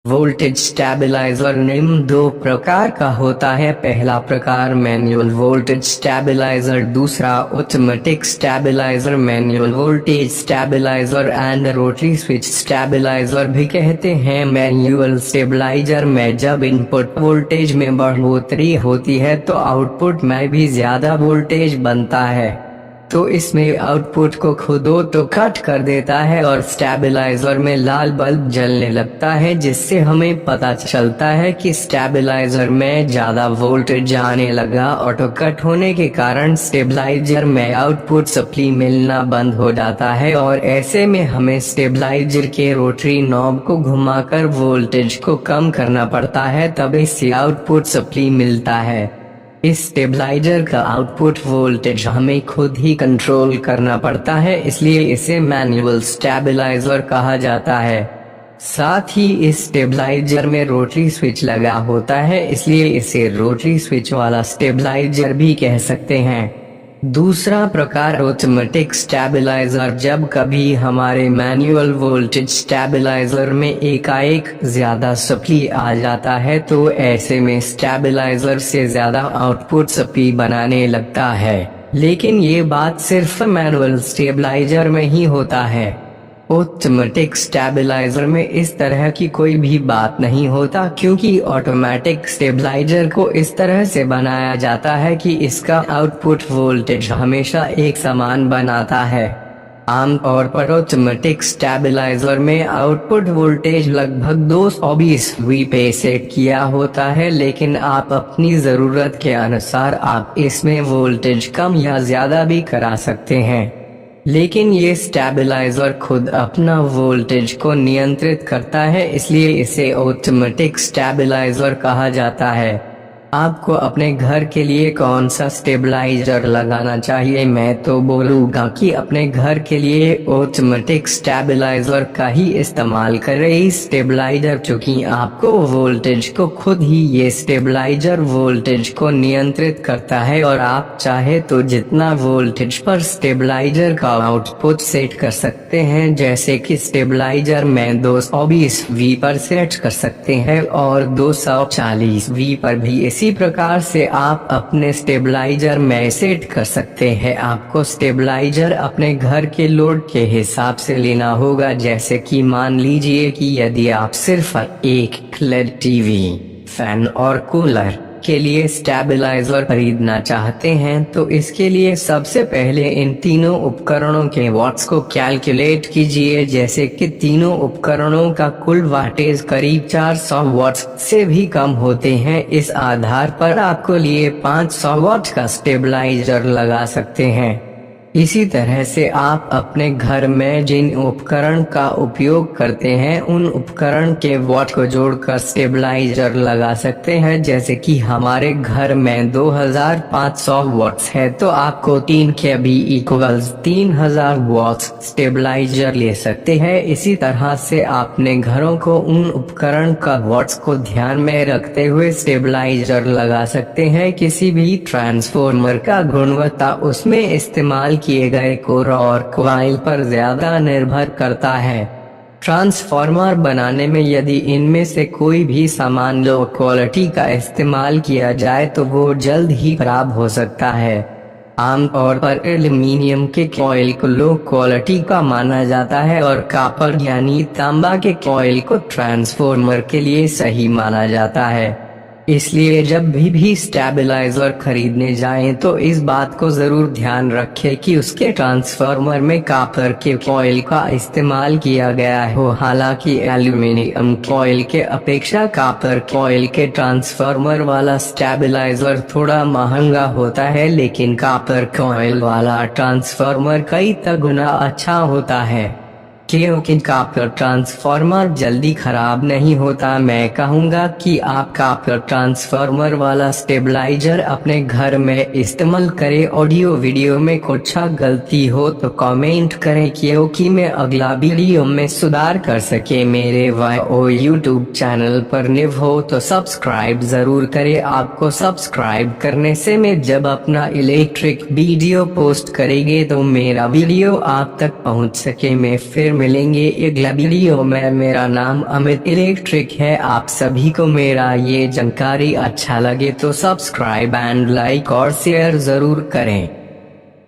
Voltage stabiliser निम्न दो प्रकार का होता है। पहला प्रकार मैनुअल वोल्टेज स्टेबलाइजर, दूसरा automatic stabiliser. Manual voltage stabiliser and rotary switch stabiliser भी कहते हैं। मैनुअल स्टेबलाइजर में जब इनपुट वोल्टेज में बढ़ोतरी होती है तो आउटपुट में भी ज्यादा वोल्टेज बनता है, तो इसमें आउटपुट को खुद तो कट कर देता है और स्टेबलाइजर में लाल बल्ब जलने लगता है, जिससे हमें पता चलता है कि स्टेबलाइजर में ज्यादा वोल्टेज आने लगा। ऑटो कट होने के कारण स्टेबलाइजर में आउटपुट सप्लाई मिलना बंद हो जाता है और ऐसे में हमें स्टेबलाइजर के रोटरी नॉब को घुमाकर वोल्टेज को कम करना पड़ता है, तब इससे आउटपुट सप्लाई मिलता है। इस स्टेबलाइजर का आउटपुट वोल्टेज हमें खुद ही कंट्रोल करना पड़ता है, इसलिए इसे मैनुअल स्टेबलाइजर कहा जाता है। साथ ही इस स्टेबलाइजर में रोटरी स्विच लगा होता है, इसलिए इसे रोटरी स्विच वाला स्टेबलाइजर भी कह सकते हैं। दूसरा प्रकार ऑटोमेटिक स्टेबलाइजर, जब कभी हमारे मैनुअल वोल्टेज स्टेबलाइजर में एकाएक ज्यादा सप्लाई आ जाता है तो ऐसे में स्टेबलाइजर से ज्यादा आउटपुट सप्लाई बनाने लगता है, लेकिन ये बात सिर्फ मैनुअल स्टेबलाइजर में ही होता है। ऑटोमेटिक स्टेबलाइजर में इस तरह की कोई भी बात नहीं होता, क्योंकि ऑटोमेटिक स्टेबलाइजर को इस तरह से बनाया जाता है कि इसका आउटपुट वोल्टेज हमेशा एक समान बनाता है। आमतौर पर ऑटोमेटिक स्टेबलाइजर में आउटपुट वोल्टेज लगभग 220 वी पे सेट किया होता है, लेकिन आप अपनी जरूरत के अनुसार आप इसमें वोल्टेज कम या ज्यादा भी करा सकते हैं, लेकिन ये स्टेबलाइजर खुद अपना वोल्टेज को नियंत्रित करता है, इसलिए इसे ऑटोमेटिक स्टेबलाइजर कहा जाता है। आपको अपने घर के लिए कौन सा स्टेबलाइजर लगाना चाहिए? मैं तो बोलूँगा कि अपने घर के लिए ऑटोमेटिक स्टेबलाइजर का ही इस्तेमाल करें। इस स्टेबलाइजर चूंकि आपको वोल्टेज को खुद ही ये स्टेबलाइजर वोल्टेज को नियंत्रित करता है और आप चाहे तो जितना वोल्टेज पर स्टेबलाइजर का आउटपुट सेट कर सकते हैं, जैसे कि स्टेबलाइजर में 220 वी पर सेट कर सकते हैं और 240 वी पर भी। इसी प्रकार से आप अपने स्टेबलाइजर में सेट कर सकते हैं। आपको स्टेबलाइजर अपने घर के लोड के हिसाब से लेना होगा, जैसे कि मान लीजिए कि यदि आप सिर्फ एक एलईडी टीवी, फैन और कूलर के लिए स्टेबलाइजर खरीदना चाहते हैं तो इसके लिए सबसे पहले इन तीनों उपकरणों के वॉट्स को कैलकुलेट कीजिए, जैसे कि तीनों उपकरणों का कुल वाटेज करीब 400 वॉट्स से भी कम होते हैं। इस आधार पर आपको लिए 500 वॉट का स्टेबलाइजर लगा सकते हैं। इसी तरह से आप अपने घर में जिन उपकरण का उपयोग करते हैं उन उपकरण के वॉट को जोड़कर स्टेबलाइजर लगा सकते हैं। जैसे कि हमारे घर में 2500 वॉट्स है तो आपको 3 के बी इक्वल्स 3000 वॉट्स स्टेबलाइजर ले सकते हैं। इसी तरह से आपने घरों को उन उपकरण का वॉट्स को ध्यान में रखते हुए स्टेबलाइजर लगा सकते हैं। किसी भी ट्रांसफॉर्मर का गुणवत्ता उसमें इस्तेमाल किए गए कोर और कॉइल पर ज्यादा निर्भर करता है। ट्रांसफॉर्मर बनाने में यदि इनमें से कोई भी सामान लो क्वालिटी का इस्तेमाल किया जाए तो वो जल्द ही खराब हो सकता है। आमतौर पर एल्युमिनियम के कॉइल को लो क्वालिटी का माना जाता है और कॉपर यानी तांबा के कॉइल को ट्रांसफॉर्मर के लिए सही माना जाता है। इसलिए जब भी स्टेबलाइजर खरीदने जाएं तो इस बात को जरूर ध्यान रखें कि उसके ट्रांसफार्मर में कॉपर के कॉइल का इस्तेमाल किया गया हो। हालांकि एल्युमिनियम कॉइल के अपेक्षा कॉपर कॉइल के ट्रांसफार्मर वाला स्टेबलाइजर थोड़ा महंगा होता है, लेकिन कॉपर कॉइल वाला ट्रांसफार्मर कई गुना अच्छा होता है, क्योंकि कॉपर ट्रांसफार्मर जल्दी खराब नहीं होता। मैं कहूँगा कि आप कॉपर ट्रांसफार्मर वाला स्टेबलाइजर अपने घर में इस्तेमाल करें। ऑडियो वीडियो में कुछ गलती हो तो कमेंट करें, क्योंकि मैं अगला वीडियो में सुधार कर सके। मेरे यूट्यूब चैनल पर न्यू हो तो सब्सक्राइब जरूर करें। आपको सब्सक्राइब करने से मैं जब अपना इलेक्ट्रिक वीडियो पोस्ट करेंगे तो मेरा वीडियो आप तक पहुँच सके। मैं फिर मिलेंगे अगला वीडियो में। मेरा नाम अमित इलेक्ट्रिक है। आप सभी को मेरा ये जानकारी अच्छा लगे तो सब्सक्राइब एंड लाइक और शेयर जरूर करें।